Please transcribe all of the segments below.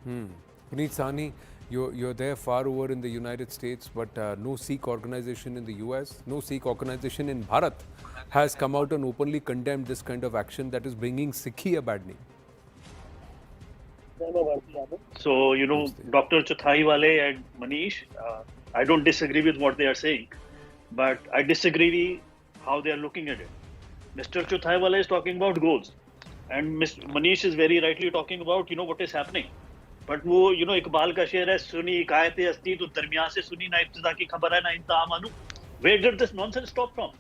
Puneet Sahani, you're there far over in the United States, but no Sikh organization in the US, no Sikh organization in Bharat has come out and openly condemned this kind of action that is bringing Sikhi a bad name. So, Namaste. Dr. Chathaiwale and Manish, I don't disagree with what they are saying, but I disagree how they are looking at it. Mr. Chathaiwale is talking about goals, and Mr. Manish is very rightly talking about, what is happening. But वो, इकबाल का शेर है, सुनी कायते हस्ती तो दरमियान से सुनी ना इब्तिदा की खबर है ना इंतहा मानू. Where did this nonsense stop from?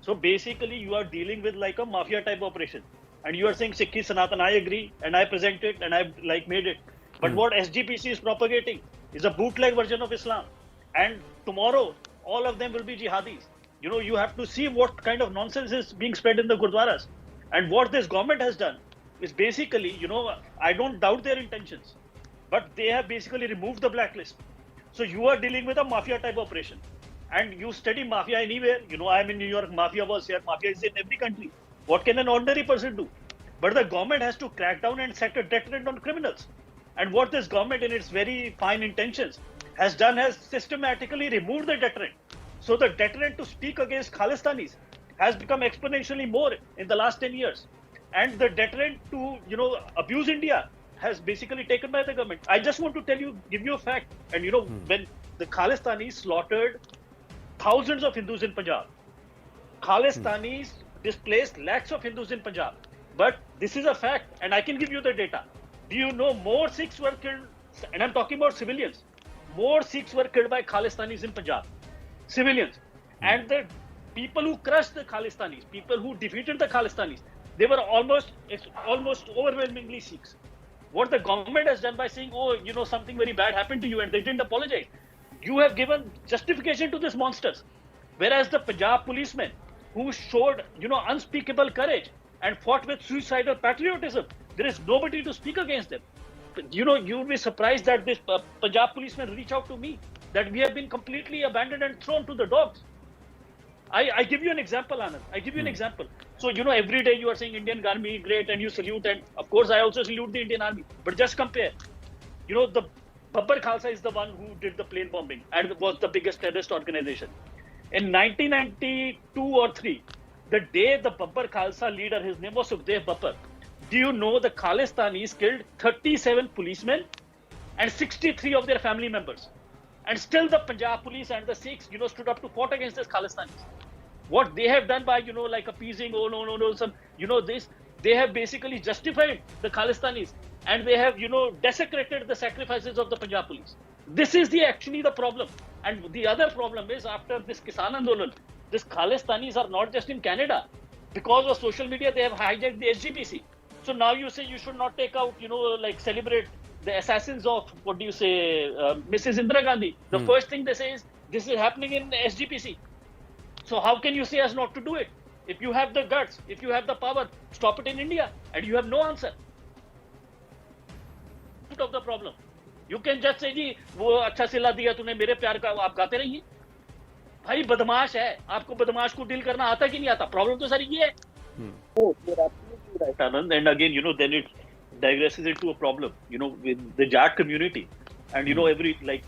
So basically, you are dealing with like a mafia type operation, and you are saying Sikhi Sanatan. I agree, and I present it, and I made it. But what SGPC is propagating is a bootleg version of Islam, and tomorrow all of them will be jihadis. You have to see what kind of nonsense is being spread in the gurdwaras, and what this government has done is basically, I don't doubt their intentions, but they have basically removed the blacklist. So you are dealing with a mafia type operation. And you study mafia anywhere. I'm in New York, mafia was here, mafia is in every country. What can an ordinary person do? But the government has to crack down and set a deterrent on criminals. And what this government, in its very fine intentions, has done has systematically removed the deterrent. So the deterrent to speak against Khalistanis has become exponentially more in the last 10 years. And the deterrent to, abuse India has basically taken by the government. I just want to give you a fact. And, when the Khalistanis slaughtered thousands of Hindus in Punjab. Khalistanis displaced lakhs of Hindus in Punjab. But this is a fact, and I can give you the data. Do you know more Sikhs were killed, and I'm talking about civilians, more Sikhs were killed by Khalistanis in Punjab. Civilians. And the people who crushed the Khalistanis, people who defeated the Khalistanis, they were almost overwhelmingly Sikhs. What the government has done by saying, something very bad happened to you, and they didn't apologize. You have given justification to these monsters. Whereas the Punjab policemen who showed, unspeakable courage and fought with suicidal patriotism, there is nobody to speak against them. You will be surprised that this Punjab policemen reach out to me, that we have been completely abandoned and thrown to the dogs. I give you an example, Anand. I give you an example. So, every day you are saying Indian Army, great, and you salute, and of course I also salute the Indian Army. But just compare. The Babbar Khalsa is the one who did the plane bombing and was the biggest terrorist organization. In 1992 or 3, the day the Babbar Khalsa leader, his name was Sukhdev Babbar, do you know the Khalistanis killed 37 policemen and 63 of their family members? And still the Punjab police and the Sikhs, stood up to fought against this Khalistanis. What they have done by, like appeasing, this, they have basically justified the Khalistanis. And they have, desecrated the sacrifices of the Punjab police. This is actually the problem. And the other problem is, after this Kisan Andolan, these Khalistanis are not just in Canada. Because of social media, they have hijacked the SGPC. So now you say you should not take out, celebrate the assassins of, Mrs. Indira Gandhi. The first thing they say is, this is happening in SGPC. So how can you say us not to do it? If you have the guts, if you have the power, stop it in India. And you have no answer of the problem. You can just say, जी वो अच्छा सिला दिया तूने मेरे प्यार का, आप गाते रहिए. भाई बदमाश है, आपको बदमाश को डील करना आता कि नहीं आता? प्रॉब्लम तो सारी ये है. Oh, you're absolutely right, Anand. And again, then it digresses into a problem, with the Jat community. And,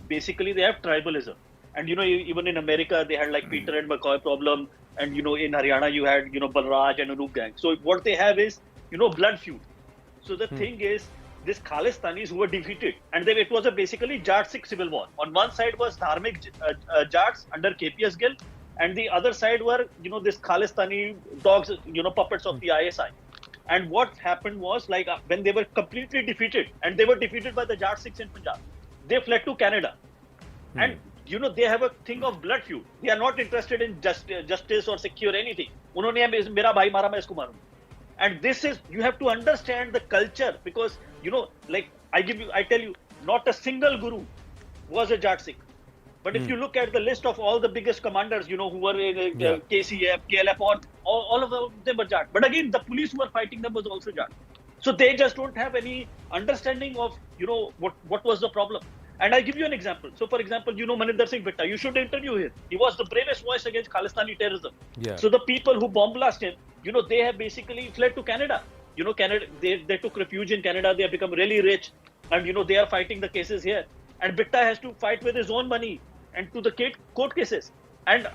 basically they have tribalism. And, even in America, they had like Peter and McCoy problem. And, in Haryana, you had, Balraj and Anup gang. So what they have is, blood feud. So the thing is, these Khalistanis who were defeated, and it was basically Jat-Sikh civil war. On one side was Dharmik Jats under KPS Gill, and the other side were, this Khalistani dogs, puppets of the ISI. And what happened was, when they were completely defeated, and they were defeated by the Jat-Sikhs in Punjab, they fled to Canada. And, they have a thing of blood feud. They are not interested in justice or secure anything. Unhone mera bhai mara, main isko marunga. And this is, you have to understand the culture, because, I tell you, not a single guru was a Jat Sikh. But if you look at the list of all the biggest commanders, who were in KCF, KLF, all of them were Jat. But again, the police who were fighting them was also Jat. So they just don't have any understanding of, what was the problem. And I give you an example. So, for example, Maninder Singh Bitta, you should interview him. He was the bravest voice against Khalistani terrorism. Yeah. So the people who bomb blast him, they have basically fled to Canada. Canada, they took refuge in Canada. They have become really rich. and they are fighting the cases here, and Bitta has to fight with his own money and to the court cases. And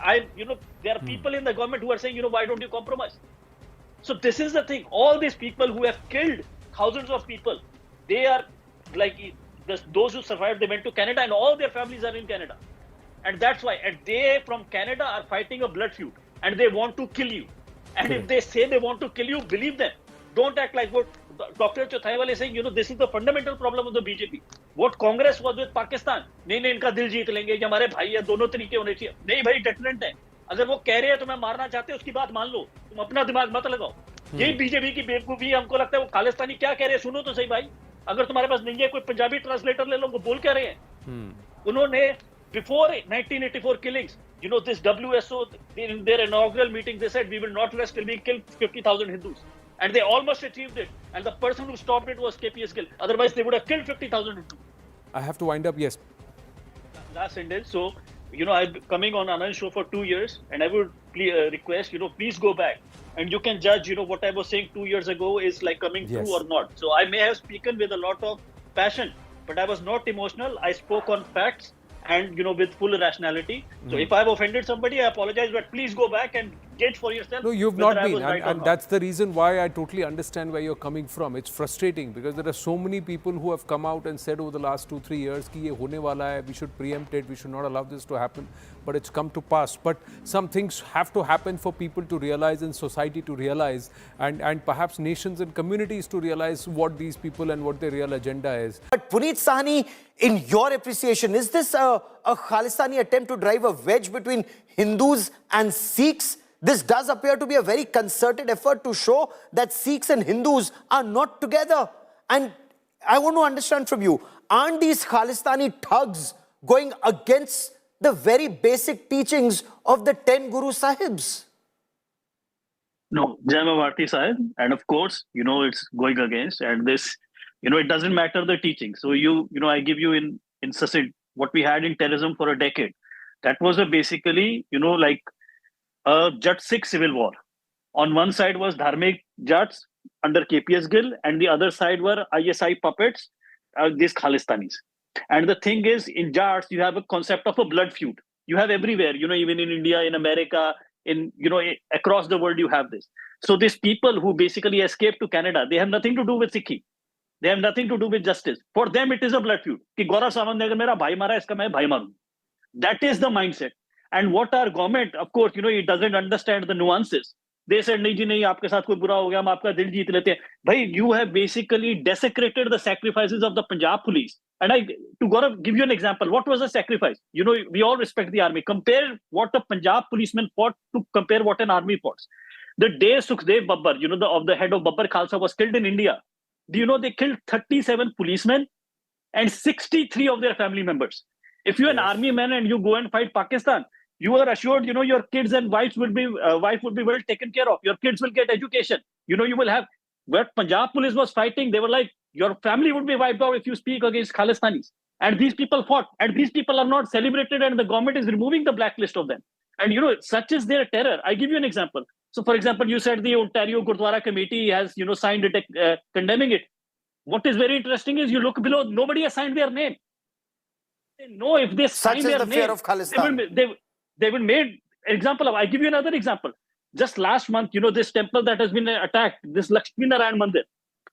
there are people in the government who are saying, why don't you compromise? So this is the thing. All these people who have killed thousands of people, they are like those who survived. They went to Canada, and all their families are in Canada, and that's why. And they from Canada are fighting a blood feud, and they want to kill you. And if they say they want to kill you, believe them. Don't act like what Dr. Chothaiwal is saying. This is the fundamental problem of the BJP. What Congress was with Pakistan. नहीं इनका दिल जीत लेंगे, ये हमारे भाई है, दोनों तरीके होने चाहिए. नहीं भाई, डेटरेंट है. अगर वो कह रहे हैं तुम्हें मारना चाहते हैं, उसकी बात मान लो. तुम अपना दिमाग मत लगाओ. यही बीजेपी की बेवकूफी. हमको लगता है वो खालिस्तानी क्या कह रहे हैं, सुनो तो सही भाई. अगर तुम्हारे पास नहीं है कोई पंजाबी ट्रांसलेटर ले लो, वो बोल क्या रहे हैं. उन्होंने before 1984 killings, this WSO in their inaugural meeting, they said we will not rest till we kill 50,000 Hindus, and they almost achieved it. And the person who stopped it was KPS Gill. Otherwise, they would have killed 50,000 Hindus. I have to wind up. Yes. Last sentence. So, I'm coming on Anand's show for 2 years, and I would request, please go back and you can judge, what I was saying 2 years ago is like coming true or not. So I may have spoken with a lot of passion, but I was not emotional. I spoke on facts and, with full rationality. So if I've offended somebody, I apologize, but please go back and judge for yourself. No, you've not been. And that's the reason why I totally understand where you're coming from. It's frustrating because there are so many people who have come out and said over the last 2-3 years कि ये होने वाला है, we should preempt it, we should not allow this to happen. But it's come to pass. But some things have to happen for people to realize and society to realize and perhaps nations and communities to realize what these people and what their real agenda is. But Puneet Sahani, in your appreciation, is this a Khalistani attempt to drive a wedge between Hindus and Sikhs? This does appear to be a very concerted effort to show that Sikhs and Hindus are not together. And I want to understand from you, aren't these Khalistani thugs going against the very basic teachings of the 10 Guru Sahibs? No, Jama Bharti Sahib, and of course, it's going against, and this, it doesn't matter the teaching. So I give you in succinct what we had in terrorism for a decade. That was basically, like a Jat-Sikh civil war. On one side was Dharmik Jats under KPS Gill, and the other side were ISI puppets, these Khalistanis. And the thing is, in Jats, you have a concept of a blood feud. You have everywhere, even in India, in America, in across the world, you have this. So these people who basically escaped to Canada, they have nothing to do with Sikhi. They have nothing to do with justice. For them, it is a blood feud. कि गौरव सावंत ने अगर मेरा भाई मारा, इसका मैं भाई मारूं. That is the mindset. And what our government, of course, it doesn't understand the nuances. They said, nahi ji, nahi, aapke saath koi bura ho gaya, hum aapka dil jeet lete hain. Bhai, you have basically desecrated the sacrifices of the Punjab police. And to Gaurav, give you an example. What was the sacrifice? We all respect the army. Compare what a Punjab policeman fought to compare what an army fought. The day Sukhdev Babbar, the head of Babbar Khalsa was killed in India. Do you know they killed 37 policemen and 63 of their family members? If you're an army man and you go and fight Pakistan, you are assured, your kids and wife would be well taken care of. Your kids will get education. You will have. Where Punjab police was fighting, they were like, your family would be wiped out if you speak against Khalistanis. And these people fought. And these people are not celebrated, and the government is removing the blacklist of them. And such is their terror. I give you an example. So, for example, you said the Ontario Gurdwara Committee has, signed it, condemning it. What is very interesting is you look below, nobody has signed their name. They know if they sign their name. Such is the fear of Khalistan. They will make example of. I give you another example. Just last month, this temple that has been attacked, this Lakshmi Narayan Mandir.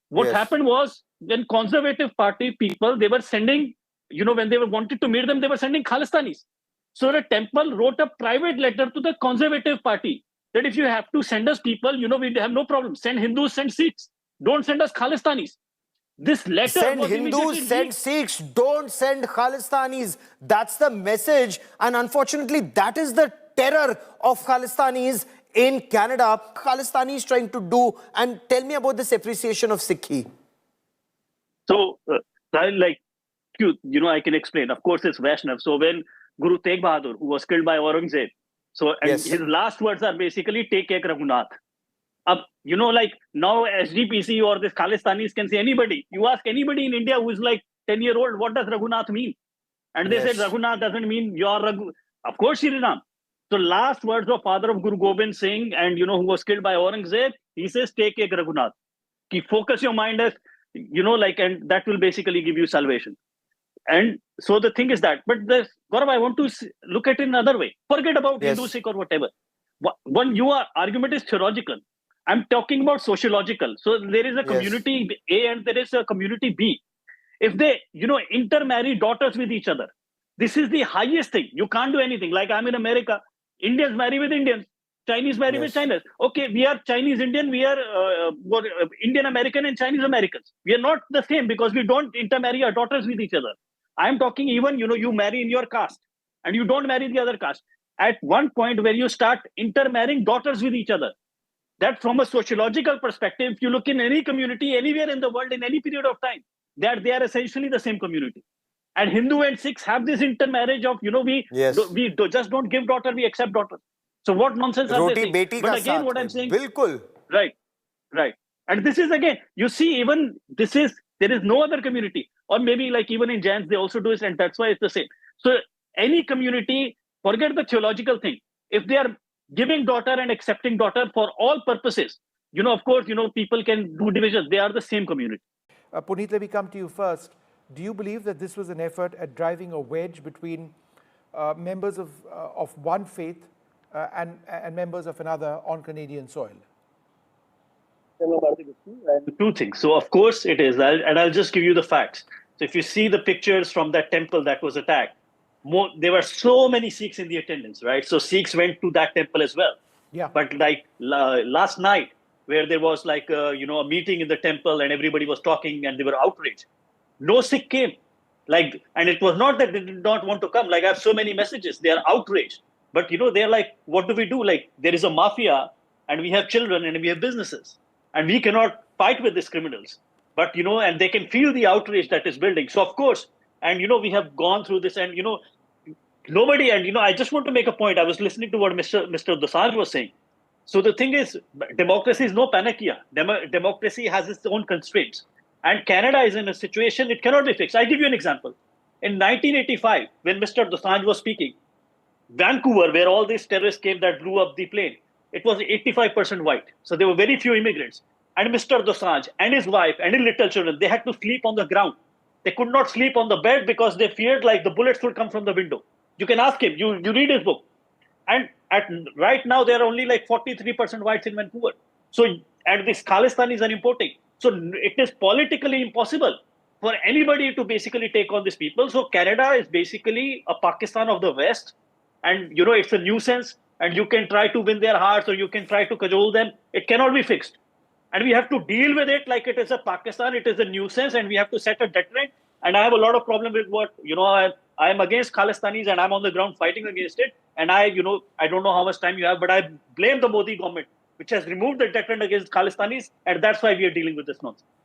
What happened was, when Conservative Party people, they were sending, when they wanted to meet them, they were sending Khalistanis. So the temple wrote a private letter to the Conservative Party that if you have to send us people, we have no problem. Send Hindus, send Sikhs. Don't send us Khalistanis. This letter send Hindus, send Sikhs, don't send Khalistanis. That's the message. And unfortunately, that is the terror of Khalistanis in Canada. Khalistanis trying to do. And tell me about this appreciation of Sikhi. So, I can explain. Of course, it's Vaishnav. So when Guru Tegh Bahadur, who was killed by Aurangzeb, his last words are basically, take ek Raghunath. Now SGPC or this Khalistanis can say anybody. You ask anybody in India who is like 10-year-old, what does Raghunath mean? And they said Raghunath doesn't mean your Raghu. Of course, Shri Ram. So last words of father of Guru Gobind Singh and, who was killed by Aurangzeb, he says, take ek Raghunath. Focus your mind as and that will basically give you salvation. And so the thing is that, but Gaurav, I want to look at it another way. Forget about Yes. Hindu, Sikh, or whatever. One, your argument is theological. I'm talking about sociological. So there is a community A and there is a community B. If they, intermarry daughters with each other, this is the highest thing. You can't do anything. Like I'm in America, Indians marry with Indians, Chinese marry with Chinese. Okay, we are Chinese Indian, we are Indian American and Chinese Americans. We are not the same because we don't intermarry our daughters with each other. I'm talking even, you marry in your caste and you don't marry the other caste. At one point where you start intermarrying daughters with each other, that from a sociological perspective, if you look in any community, anywhere in the world, in any period of time, that they are essentially the same community. And Hindu and Sikhs have this intermarriage of, just don't give daughter, we accept daughter. So what nonsense are they saying? But again, what I'm saying, Bilkul. Right. And this is again, you see, even there is no other community, or maybe like even in Jains, they also do it, and that's why it's the same. So any community, forget the theological thing. If they are giving daughter and accepting daughter for all purposes, of course, people can do divisions. They are the same community. Puneet, let me come to you first. Do you believe that this was an effort at driving a wedge between members of one faith and members of another on Canadian soil? Two things. So of course it is, I'll just give you the facts. So if you see the pictures from that temple that was attacked, there were so many Sikhs in the attendance, right? So Sikhs went to that temple as well. Yeah. But like last night, where there was like a meeting in the temple and everybody was talking and they were outraged, no Sikh came. And it was not that they did not want to come. Like I have so many messages, they are outraged. But they're like, what do we do? Like there is a mafia and we have children and we have businesses and we cannot fight with these criminals. But and they can feel the outrage that is building. So of course, and we have gone through this, and nobody, and I just want to make a point. I was listening to what Mr. Dosanjh was saying. So the thing is, democracy is no panacea. Democracy has its own constraints. And Canada is in a situation, it cannot be fixed. I'll give you an example. In 1985, when Mr. Dosanjh was speaking, Vancouver, where all these terrorists came that blew up the plane, it was 85% white. So there were very few immigrants. And Mr. Dosanjh and his wife and his little children, they had to sleep on the ground. They could not sleep on the bed because they feared like the bullets would come from the window. You can ask him, you read his book. And right now, there are only like 43% whites in Vancouver. So, and these Khalistanis are importing. So it is politically impossible for anybody to basically take on these people. So Canada is basically a Pakistan of the West. And, it's a nuisance. And you can try to win their hearts or you can try to cajole them. It cannot be fixed. And we have to deal with it like it is a Pakistan. It is a nuisance and we have to set a deterrent. And I have a lot of problem with what, I am against Khalistanis and I'm on the ground fighting against it. And I don't know how much time you have, but I blame the Modi government, which has removed the deterrent against Khalistanis. And that's why we are dealing with this nonsense.